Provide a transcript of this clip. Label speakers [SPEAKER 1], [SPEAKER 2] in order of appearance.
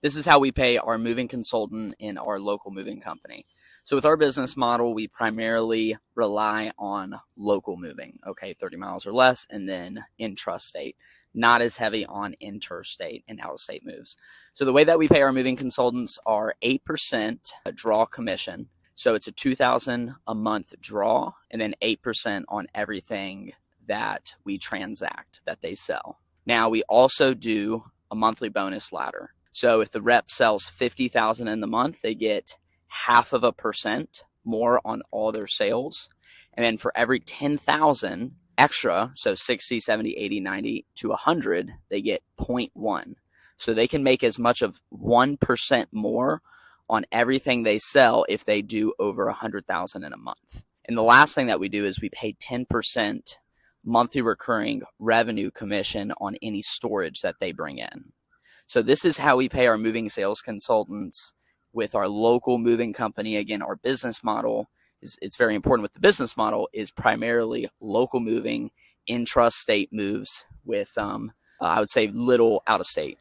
[SPEAKER 1] This is how we pay our moving consultant in our local moving company. So with our business model, we primarily rely on local moving, okay, 30 miles or less, and then intrastate, not as heavy on interstate and out-of-state moves. So the way that we pay our moving consultants are 8% draw commission. So it's a $2,000 a month draw, and then 8% on everything that we transact, that they sell. Now, we also do a monthly bonus ladder. So if the rep sells $50,000 in the month, they get 0.5% more on all their sales. And then for every 10,000 extra, so 60, 70, 80, 90 to 100, they get 0.1. So they can make as much of 1% more on everything they sell if they do over 100,000 in a month. And the last thing that we do is we pay 10% monthly recurring revenue commission on any storage that they bring in. So this is how we pay our moving sales consultants with our local moving company. Again, our business model is, it's very important with the business model, is primarily local moving, intrastate moves with, I would say, little out of state.